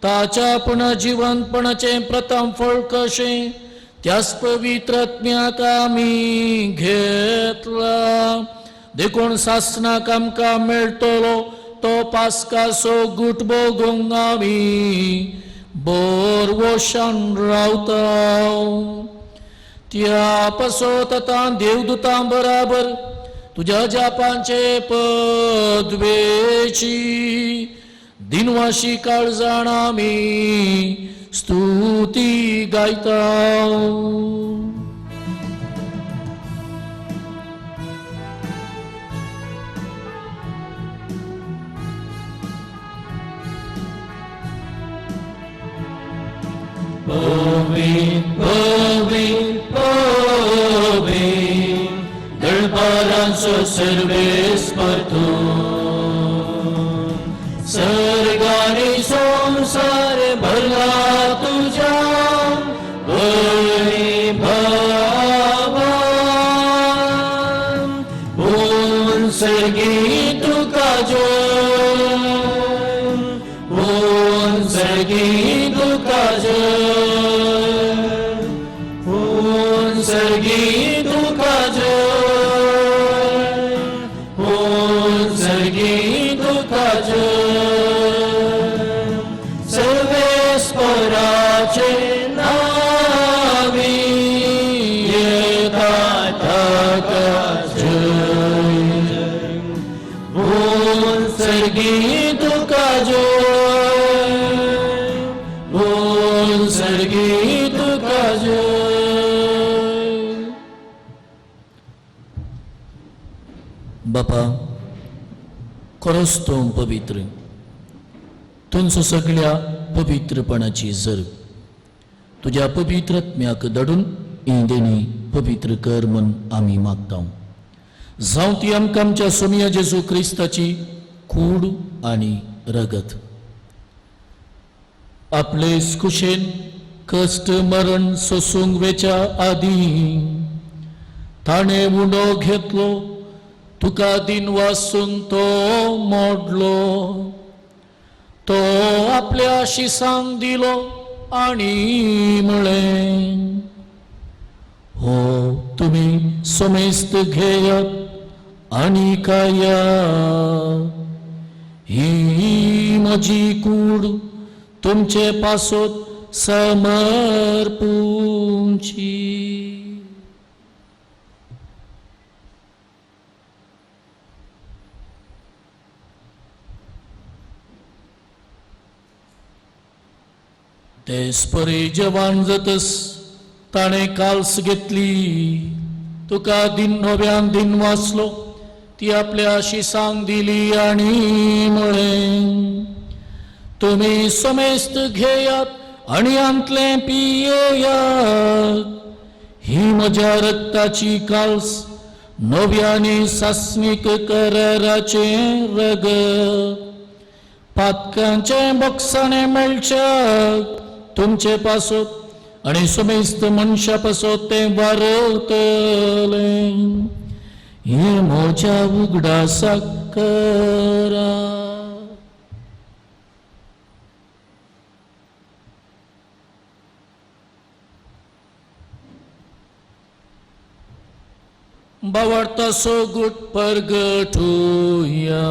ताच्या पुना जिवंतपणाचें प्रथम फळ कशें त्याच पवित्र आत्म्याक आमी घेतला देखून सासनाक आमकां मेळटलो तो पास्काचो गुट भोगूंक आमी बोरवोशान रावता त्या पासोतां देवदूतां बराबर तुज्या जापांचे पदवेची दिनवाशी काळजाण आमी स्तुती गायता दळपारांचो सर्वेस्पर तूं सर्गानी संसार भरला तुझ्या वैभवान सर्गी तुका जय ओन सर्गी तुका जय ओन सर्गी तुका जय ओन सर्गी तुका जय सर्वेस्पराचे नावी सर्गी तुका जय ओन सर्गी तुका जय. बापा खरोच तो पवित्र तुमचो सगळ्या पवित्रपणाची जर तुझ्या पवित्रत्म्याक दडून इंदेनी पवित्र कर म्हूण आमी मागता. जावं ती आमकां आमच्या सोमिया जेजू क्रिस्ताची कूड आनी रगत आपले कुशेन कश्ट मरण सोसूंक वेच्या आदी ताणे उडो घेतलो तुका दिन वासून तो मोडलो तो आपल्या शिसांक दिलो आनी म्हळें हो तुमी सोमेस्त घेयात आनी खायात ही म्हजी कूड तुमचे पासत समर्पूंची. तेच परी जवान जातस ताणे काल्स घेतली तुका दिन नव्यान दिन वाचलो ती आपल्या शिसांक दिली आनी म्हळें तुमी सोमेस्त घेयात आनी आमतले पियेयात ही म्हज्या रक्ताची काल्स नव्यानी सासणीक कराराचे रगत पातकांचे बॉक्साने मेळच्याक तुमचे पासत आनी सोमेस्त मनशा पासत ते वारतले हे म्हज्या उगडासाक करा. बावार्तासो गुट परगटुया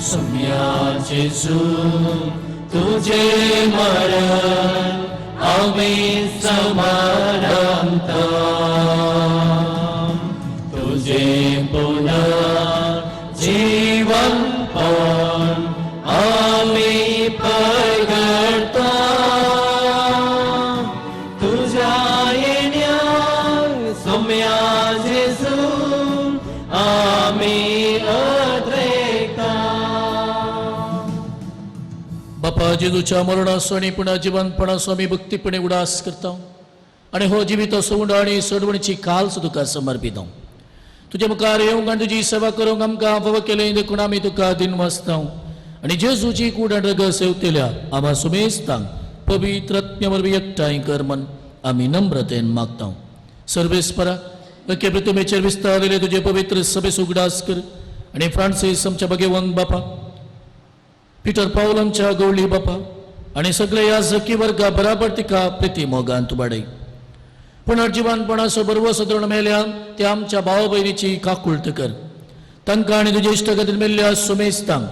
सोम्या जेजू तुझे मरण आमी समारंता तुझे पुनर्जीवन पण आमी परगटता तुझ्या येण्याक सोम्या जेजू आमी बापा जेजूच्या मरणासो आनी पुन्हा जिवंतपणासो आमी भक्तीपणे उडास करता आनी हो जिवीत सोंड आनी सोडवणीची काल्स तुका समर्पिता. तुजे मुखार येवंक आनी तुजी सेवा करूंक आमकां फाव केलें देखून आमी तुका दिन वाचता आनी जेजूची कूड आनी रगत सेवतेल्या आम्हा सुमेस्तांक पवित्र आत्म्या वरवीं एकठांय कर म्हण आमी नम्रतेन मागता. सर्वेस्परा अख्खे पृथ्वीचेर विस्तारलेले तुजे पवित्र सभेस उगडास कर आनी फ्रांसीस आमच्या भगवंत बापा पीटर पाऊल आमच्या गवळी बापा आनी सगळे ह्या जकी वर्गा बराबर तिका प्रिती मोगान तूं वाडय. पुनर्जिवानपणाचो बरवो सदरण मेल्यान त्या आमच्या भाव भयणीची काकुळट कर तांकां आनी तुजे इश्टगतीन मेल्ल्या सुमेस्तांक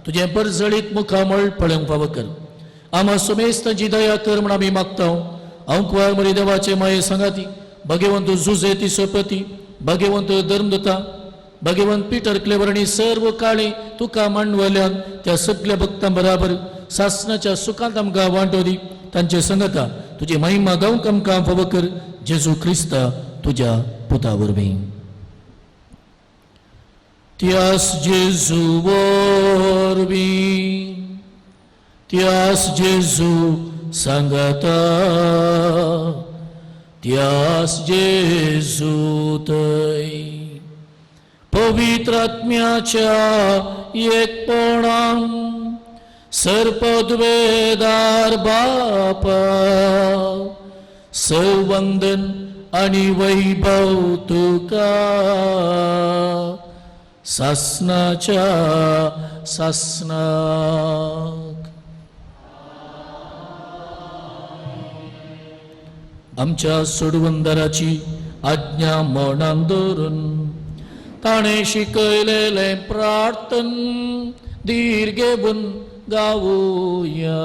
तुजें परजळीत मुखामळ पळोवंक फाव कर. आम्हा सुमेस्तांची दया कर म्हण आमी मागता. हांव कुंवार मरी देवाचे माये सांगाती भगवंत जुजे तिसोपती भगवंत धर्मदता भगवंत पीटर क्लेवर आनी सर्व काळी तुका मांडवल्यान त्या सगळ्या भक्तां बराबर सासणाच्या सुखांत आमकां वांटो दी. तांचे संगता तुजी महिमा गावंक आमकां फाव कर जेजू क्रिस्ता तुज्या पुता वरवीं. त्यास जेजू वरवीं त्यास जेजू सांगता त्यास जेजू थंय पवित्र आत्म्याच्या एकपणान सरपदवेदार बापा सवंदन आणि वैभव तुका सासनाच्या सासनाक. आमच्या सोडवंदराची आज्ञा मनान दवरून ताणे शिकयलेले प्रार्थन धीर घेवन गावुया.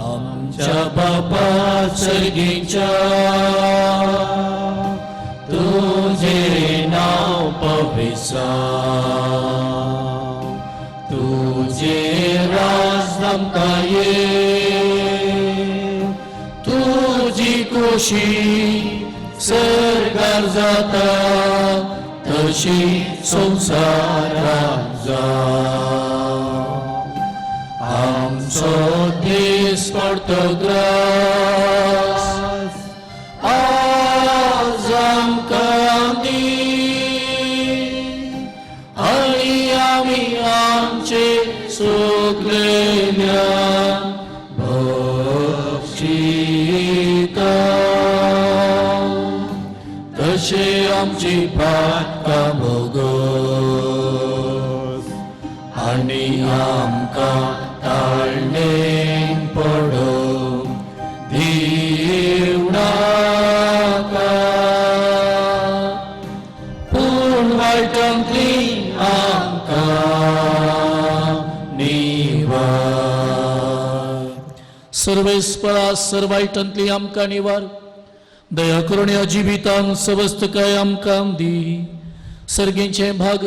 आमच्या बापा सर्गीच्या तुझे नाव पविसा तुझे राज आमकां ये तुझी खोशी सरकार जाता तशी संवसारांत जा. आमचो देश पडतो ग्रास आज आमकां दी आनी आमी आमचे सोगलेल्या भक्षिता तशे आमची पातकां भोगोस आनी आमकां ताळणेन पडो देव नाका पूण वायटांतली आमकां निवार. सर्वेस्परा सर्वायटांतली आमकां निवार दया करून ह्या जिवितांत सवस्तकाय आमकां दी. सर्गीचे भाग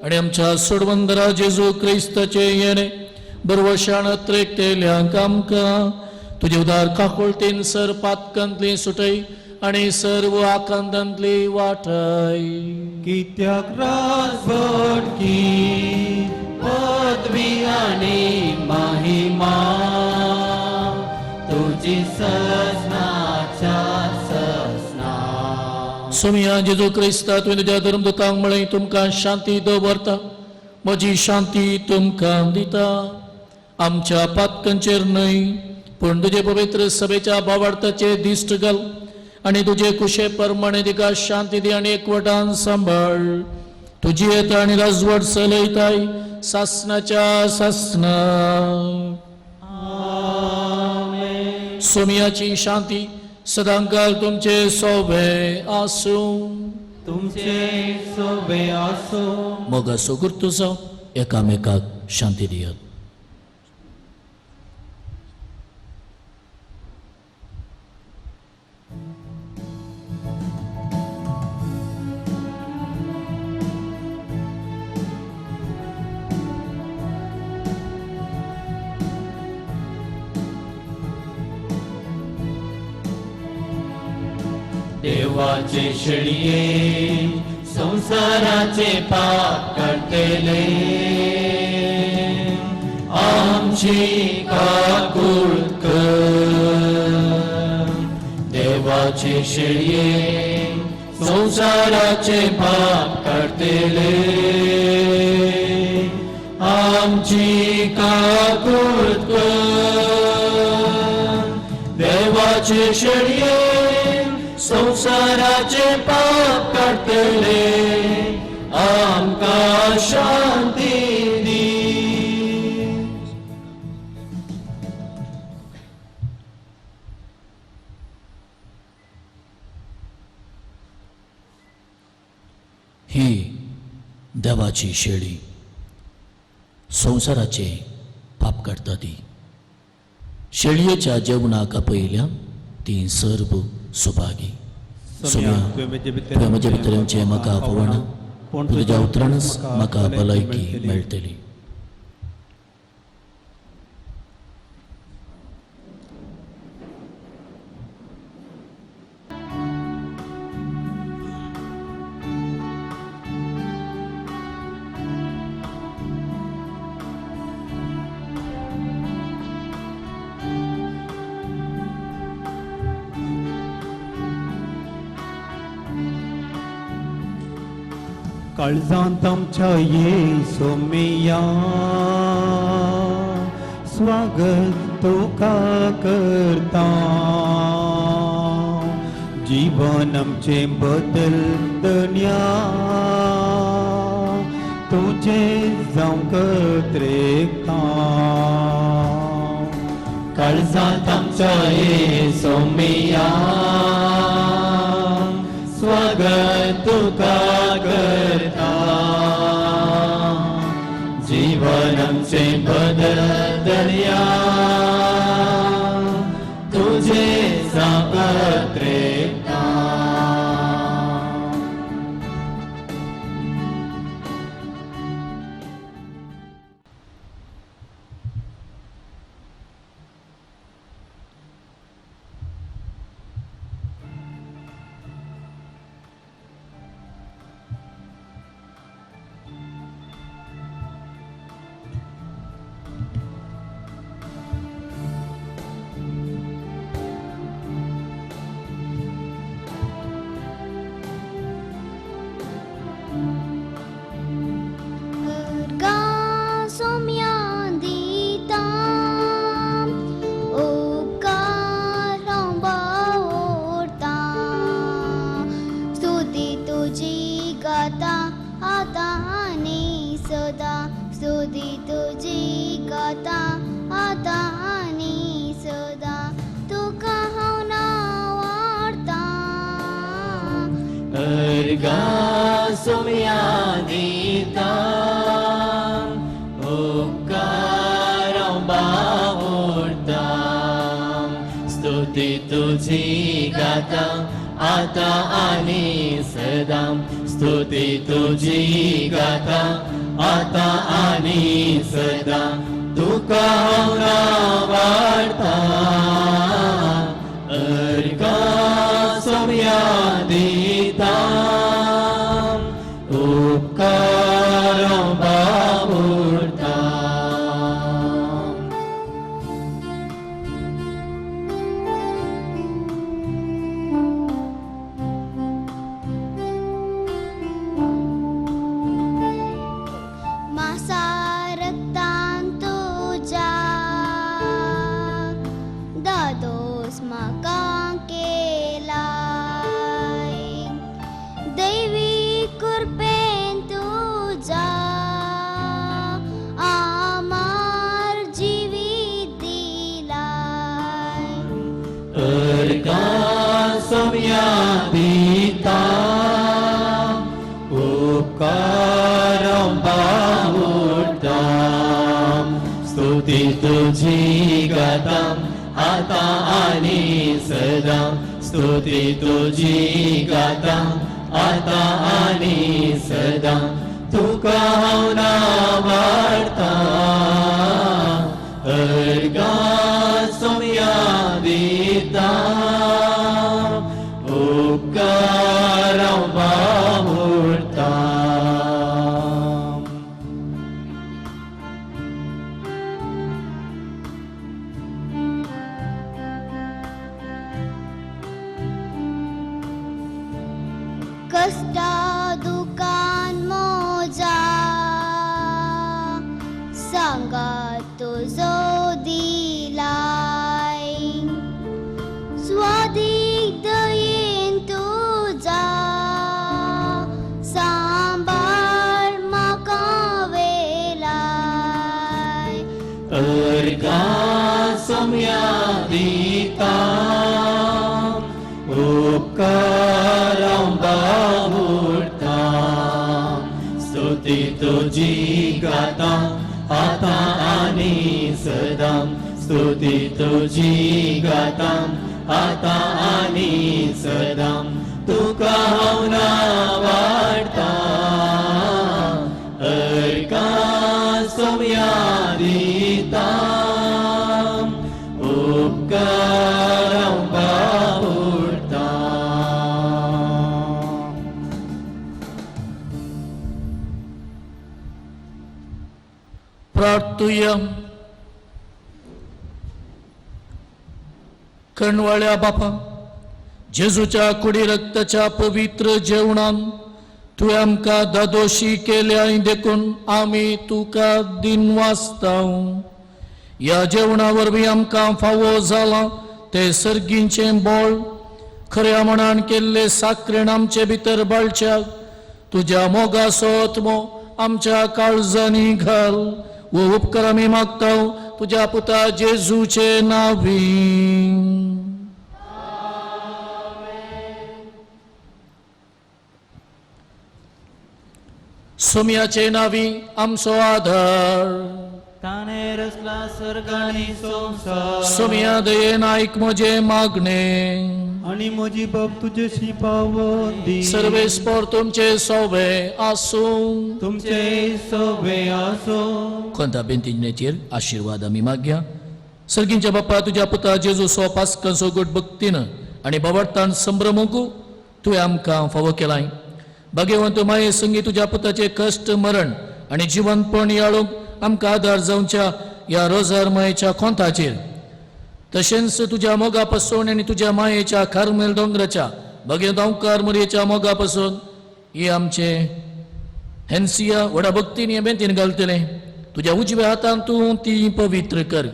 आणि आमच्या सोडवंदरा जेजू क्रिस्ताचे येणे बरवशाण त्रेकतेल्यांक आमकां तुजे उदार काकुळतेन सर पातकांतली सुटय आणि सर्व आकांतांतली वाटय. कित्याक राजवटकी पदवी आनी महिमा तुजी सजनाच्या सजना. सोमिया जेजू क्रिस्ता तुवें तुज्या धर्मदूतांक म्हळें तुमकां शांती दवरता म्हजी शांती तुमकां दिता. आमच्या पातकांचेर न्हय पूण तुजे पवित्र सभेच्या भावार्थाचे दिश्ट घाल आनी तुजे कुशे प्रमाणे तिका शांती दी आनी एकवटान सांबाळ. तुजी येता आनी राजवट चलयताय सासनाच्या सासना. सोमियाची शांती सदांकाल तुमचे सोबे आसूं. तुमचे सोबे आसो. मोगा सुगुर्तू जावं एकामेकाक शांती दियात. देवाचे शेळये संसाराचे पाप करतेले आमची काकूळ कर. देवाचे शेळये संसाराचे पाप करतेले आमची काकूळ कर. देवाचे शेळये संसाराचे पाप करतले आमकां शांती दी. ही देवाची शेळी संसाराचे पाप करता ती. शेळयेच्या जेवणाक पयल्या ती सर्व सुभागी. सोम्या तुवें म्हजे भितरचे म्हाका आपोवण पूण तुज्या उतरानच म्हाका भलायकी मेळटली. काळजांत आमच्या येसो मेया स्वागत तुका करता जीवन आमचे बदलतण्या तुझे जावंक त्रेकता काळजांत आमच्या येसो मेया स्वागत तुका करता जीवन आमचे बदलतण्या तुझे जावंक त्रेकता स्तुती तुझी गाता आता आणि सदा तुका हांव नावाडता अर्गा सोम्या दिता उपकार हांव बावडटा स्तुती तुझी गाता आता आणि सदा स्तुती तुझी गाता आता आणि सदा तुका हांव नावाडटा अर्गा सोम्या दिता उपकार हांव बावडटा सोम्या दिता उपकार हांव बावडटा स्तुती तुझी गाता आता आणि सदा स्तुती तुझी गाता आता आणि सदा तुका हांव नावाडटा अर्गा सोम्या दिता उपकार हांव बावडटा कष्टा दुकान मोजा सांगात तुझो दिलाय स्वादीक दयेन तुझा सांबाळ म्हाका वेलाय अर्गा सोम्या दिता उपकार हांव बावडटा स्तुती तुझी गाता आता आणि सदा स्तुती तुझी गाता आता आणि सदा तुका हांव नावाडटा अर्गा सोम्या दिता उपकार हांव बावडटा प्रार्थुया कणवाळ्या बापा जेजूच्या कुडी रक्ताच्या पवित्र जेवणान तुवें आमकां दादोशी केल्या देखून आमी तुका दिन वाचतां. ह्या जेवणा वरवीं आमकां फावो जाला ते सर्गींचें बोळ खऱ्या मनान केल्ले साकरेण आमचे भितर बाळच्याक तुज्या मोगाचो आत्मो आमच्या काळजांनी घाल. वो उपकार आमी मागतां तुज्या पुता जेजूचे नांवी. सोम्याचे नांवी आमचो आधार. ताणे रचला सर्ग आनी संवसार. सोम्या दयेन आयक म्हजे मागणे. आणि म्हजी बाब तुझ्याशी पावोन दी. सर्वेस्पर तुमचे सोवे आसूं. तुमचे सवे आसो. कोणता बेंतिनेचेर आशिर्वाद आमी मागया. सर्गींच्या बाप्पा तुज्या पुता जेजूचो पास्कांचो गोड भक्तीन आनी बाबडतान संभ्रमूंक तुवें आमकां फावो केलाय. भाग्यवंत माये संगी तुज्या पुताचे कश्ट मरण आनी जिवंतपण याळूंक आमकां आदार जावच्या ह्या रोजार मायेच्या खोंताचेर तशेंच तुज्या मोगा पासून आनी तुज्या मायेच्या कार्मेल दोंगराच्या भगवंत ओंकार मरयेच्या मोगा पासून हे आमचे हेन्सिया व्हडा भक्तीन हे बेंतीन घालतले. तुज्या उजव्या हातान तूं ती पवित्र कर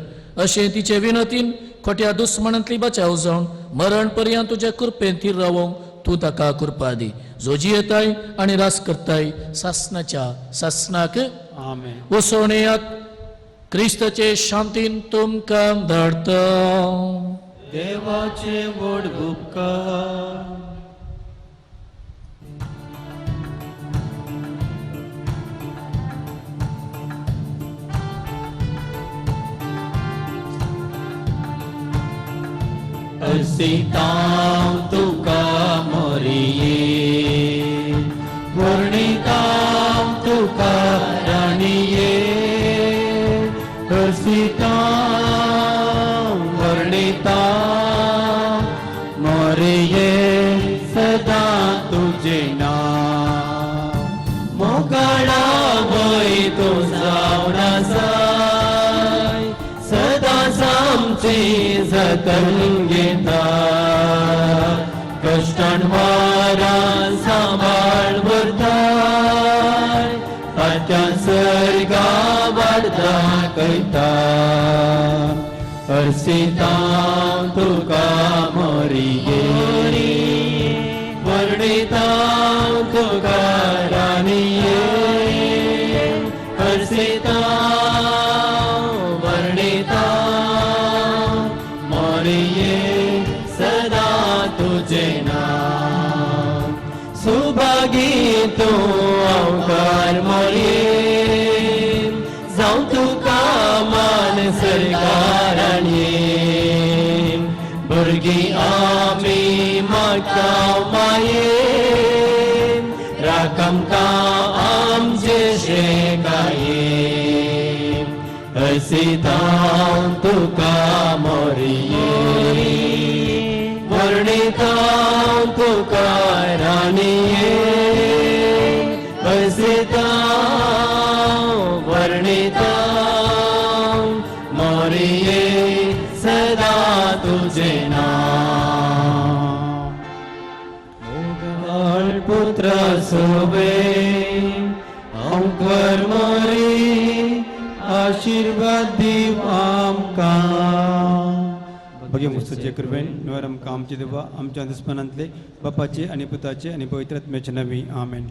अशें तिचे विनतीन खोट्या दुस्मनांतली बचाव जावन मरण पर्यंत तुज्या कृपेन तीर रावोंक तूं ताका कृपा दी. जो जियेताय आनी रास करताय सासनाच्या सासनाक आमेन. वसोणेयात क्रिस्ताचे शांतीन तुमकां धाडता. देवाचे व्हड उपकार. अर्सितां तुका मोरये. वर्णितां तुका राणिये. अर्सितां वर्णितां मोरये. सदा तुझे नाम मोगाळा वय तो जावन आसाय. सदांच आमची जतन घेता. कश्टान वारां सांबाळ व्हरताय. फात्यान सर्गा वाडता कयता. अर्सितां तुका मोरये. वर्णितां तुका राणिये. अर्सितां वर्णितां मोरये. सदा तुझे नाम सुभागी तूं ओंकार मोरये. जावं तुका मान सरकाराणये. भुरगीं आमी मागता माये. राख आमकां आमचे शेकाये. अर्सितां तुका मोरये. वर्णितां तुका राणिये. अर्सितां वर्णितां मोरये. सदा तुझे नाम. मोगाळ पुत्र सोबे ओंकार मोरये. आशीर्वाद दिव आमकां. भगवे मुस्तुचे कृपेन निवार आमकां आमचे देवा आमच्या दुस्मनांतले बापाचे आनी पुताचे आनी पवित्र आत्म्याचे नांवी आमेन.